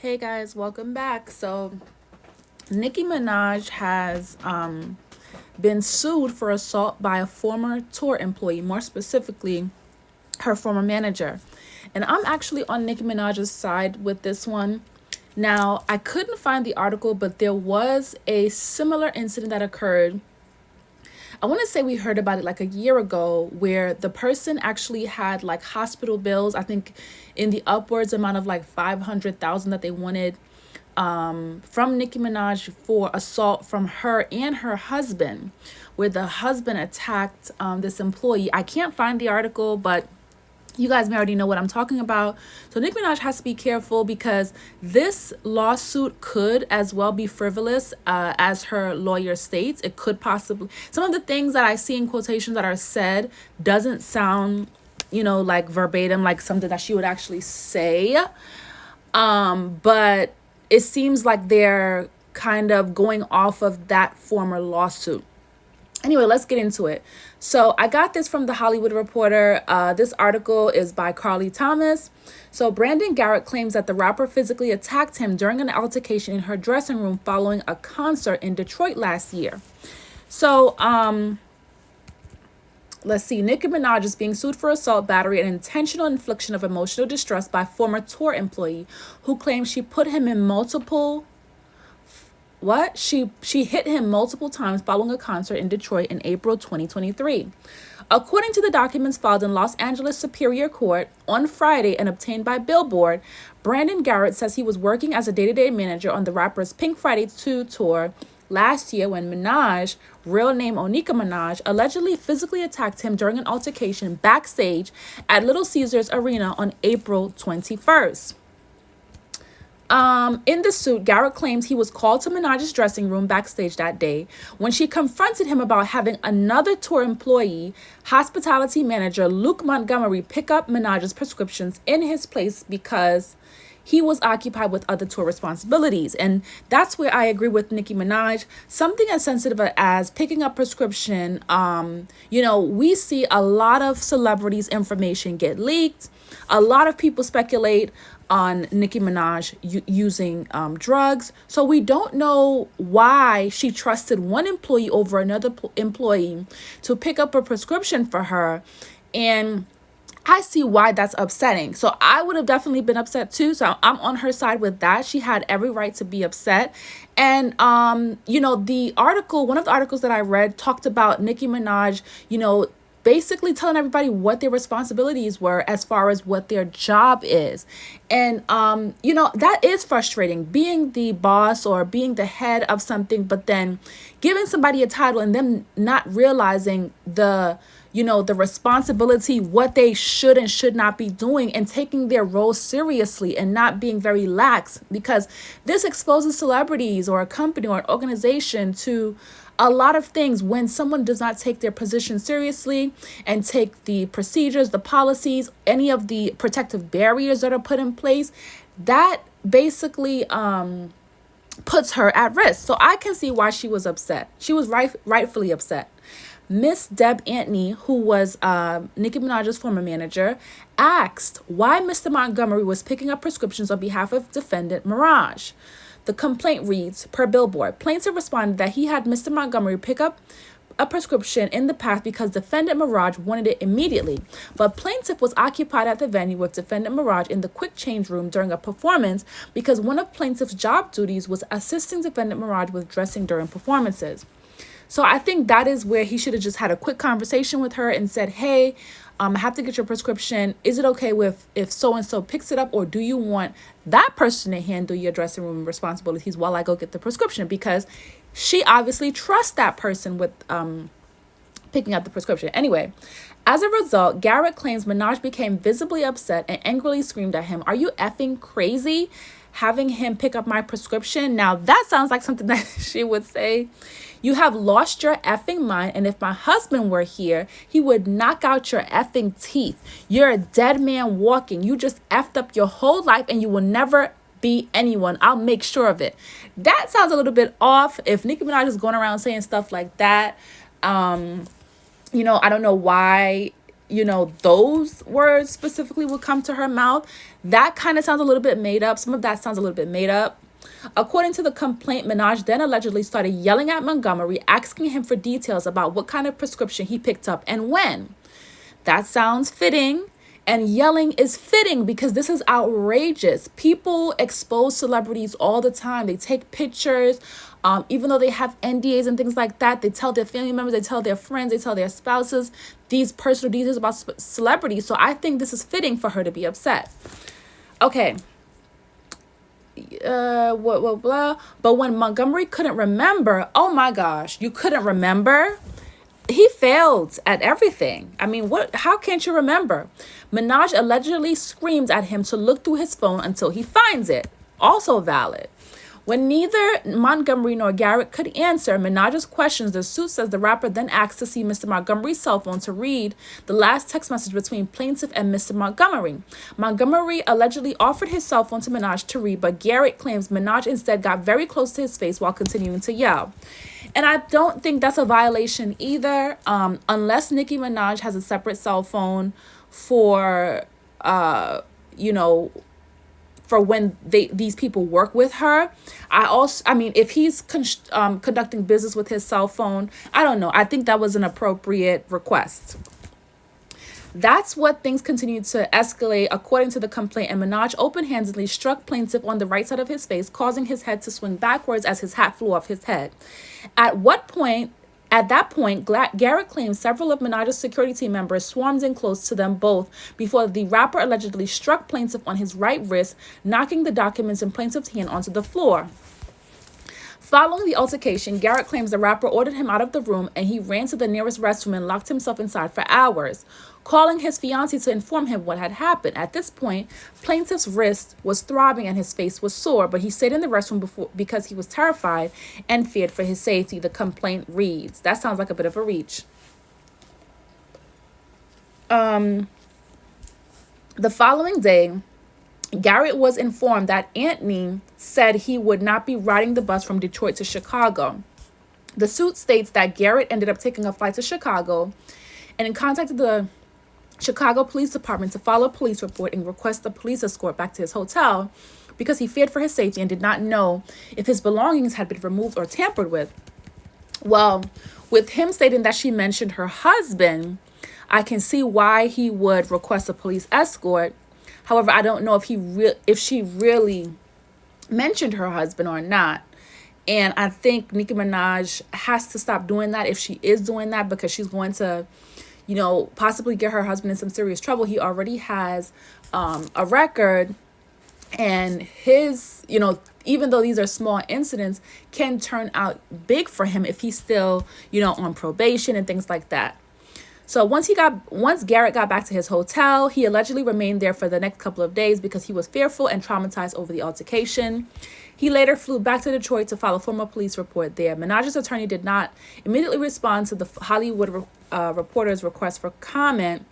Hey guys, welcome back. So, Nicki Minaj has been sued for assault by a former tour employee, more specifically, her former manager. And I'm actually on Nicki Minaj's side with this one. Now, I couldn't find the article, but there was a similar incident that occurred. I want to say we heard about it like a year ago, where the person actually had like hospital bills, I think in the upwards amount of like 500,000 that they wanted from Nicki Minaj for assault from her and her husband, where the husband attacked this employee. I can't find the article, but you guys may already know what I'm talking about. So Nicki Minaj has to be careful because this lawsuit could as well be frivolous, as her lawyer states. It could possibly, some of the things that I see in quotations that are said doesn't sound, like verbatim, like something that she would actually say. But it seems like they're kind of going off of that former lawsuit. Anyway, let's get into it. So I got this from The Hollywood Reporter. This article is by Carly Thomas. So Brandon Garrett claims that the rapper physically attacked him during an altercation in her dressing room following a concert in Detroit last year. So, let's see. Nicki Minaj is being sued for assault, battery, and intentional infliction of emotional distress by former tour employee who claims she put him in multiple she hit him multiple times following a concert in Detroit in April 2023. According to the documents filed in Los Angeles Superior Court on Friday and obtained by Billboard, Brandon Garrett says he was working as a day-to-day manager on the rapper's Pink Friday 2 tour last year when Minaj, real name Onika Minaj, allegedly physically attacked him during an altercation backstage at Little Caesars Arena on April 21st. In the suit, Garrett claims he was called to Minaj's dressing room backstage that day when she confronted him about having another tour employee, hospitality manager Luke Montgomery, pick up Minaj's prescriptions in his place because he was occupied with other tour responsibilities. And that's where I agree with Nicki Minaj. Something as sensitive as picking up prescription, we see a lot of celebrities' information get leaked. A lot of people speculate on Nicki Minaj using drugs. So we don't know why she trusted one employee over another employee to pick up a prescription for her. And I see why that's upsetting. So I would have definitely been upset too. So I'm on her side with that. She had every right to be upset. And, the article, one of the articles that I read talked about Nicki Minaj, basically telling everybody what their responsibilities were as far as what their job is. And, that is frustrating, being the boss or being the head of something, but then giving somebody a title and them not realizing the responsibility, what they should and should not be doing, and taking their role seriously and not being very lax, because this exposes celebrities or a company or an organization to a lot of things when someone does not take their position seriously and take the procedures, the policies, any of the protective barriers that are put in place. That basically puts her at risk. So I can see why she was upset. She was rightfully upset. Miss Deb Antony, who was Nicki Minaj's former manager, asked why Mr. Montgomery was picking up prescriptions on behalf of defendant Mirage. The complaint reads, per Billboard, plaintiff responded that he had Mr. Montgomery pick up a prescription in the past because defendant Mirage wanted it immediately. But plaintiff was occupied at the venue with defendant Mirage in the quick change room during a performance because one of plaintiff's job duties was assisting defendant Mirage with dressing during performances. So I think that is where he should have just had a quick conversation with her and said, hey, I have to get your prescription. Is it okay with if so-and-so picks it up, or do you want that person to handle your dressing room responsibilities while I go get the prescription? Because she obviously trusts that person with picking up the prescription. Anyway, as a result, Garrett claims Minaj became visibly upset and angrily screamed at him, "Are you effing crazy? Having him pick up my prescription?" Now that sounds like something that she would say. "You have lost your effing mind, and if my husband were here, he would knock out your effing teeth. You're a dead man walking. You just effed up your whole life, and you will never be anyone. I'll make sure of it." That sounds a little bit off. If Nicki Minaj is going around saying stuff like that, I don't know why, those words specifically would come to her mouth. That kind of sounds a little bit made up. Some of that sounds a little bit made up. According to the complaint, Minaj then allegedly started yelling at Montgomery, asking him for details about what kind of prescription he picked up and when. That sounds fitting. And yelling is fitting because this is outrageous. People expose celebrities all the time. They take pictures, even though they have NDAs and things like that. They tell their family members, they tell their friends, they tell their spouses these personal details about celebrities. So I think this is fitting for her to be upset. Okay. Blah. But when Montgomery couldn't remember, oh my gosh, you couldn't remember? He failed at everything. I mean, how can't you remember? Minaj allegedly screams at him to look through his phone until he finds it. Also valid. When neither Montgomery nor Garrett could answer Minaj's questions, the suit says the rapper then asked to see Mr. Montgomery's cell phone to read the last text message between plaintiff and Mr. Montgomery. Montgomery allegedly offered his cell phone to Minaj to read, but Garrett claims Minaj instead got very close to his face while continuing to yell. And I don't think that's a violation either, unless Nicki Minaj has a separate cell phone for, for when these people work with her. I mean, if he's conducting business with his cell phone, I don't know. I think that was an appropriate request. That's what things continued to escalate, according to the complaint, and Minaj open-handedly struck plaintiff on the right side of his face, causing his head to swing backwards as his hat flew off his head. At that point, Garrett claims several of Minaj's security team members swarmed in close to them both before the rapper allegedly struck plaintiff on his right wrist, knocking the documents in plaintiff's hand onto the floor. Following the altercation, Garrett claims the rapper ordered him out of the room and he ran to the nearest restroom and locked himself inside for hours, calling his fiancée to inform him what had happened. At this point, plaintiff's wrist was throbbing and his face was sore, but he stayed in the restroom because he was terrified and feared for his safety, the complaint reads. That sounds like a bit of a reach. The following day, Garrett was informed that Anthony said he would not be riding the bus from Detroit to Chicago. The suit states that Garrett ended up taking a flight to Chicago and contacted the Chicago Police Department to file a police report and request a police escort back to his hotel because he feared for his safety and did not know if his belongings had been removed or tampered with. Well, with him stating that she mentioned her husband, I can see why he would request a police escort. However, I don't know if she really mentioned her husband or not. And I think Nicki Minaj has to stop doing that if she is doing that, because she's going to, possibly get her husband in some serious trouble. He already has a record, and his, even though these are small incidents, can turn out big for him if he's still, on probation and things like that. So once Garrett got back to his hotel, he allegedly remained there for the next couple of days because he was fearful and traumatized over the altercation. He later flew back to Detroit to file a formal police report there. Minaj's attorney did not immediately respond to the Hollywood Reporter's request for comment.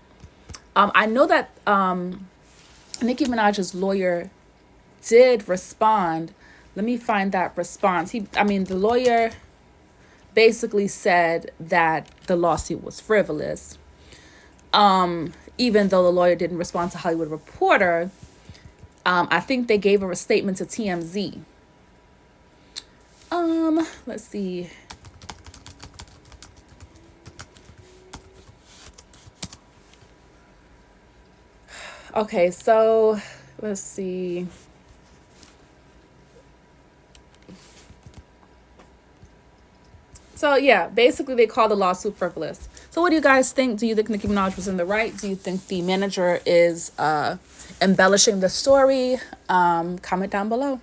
I know that Nicki Minaj's lawyer did respond. Let me find that response. The lawyer basically said that the lawsuit was frivolous. Even though the lawyer didn't respond to Hollywood Reporter, I think they gave a statement to TMZ. Let's see. Okay, so let's see. So yeah, basically they call the lawsuit frivolous. So what do you guys think? Do you think Nicki Minaj was in the right? Do you think the manager is embellishing the story? Comment down below.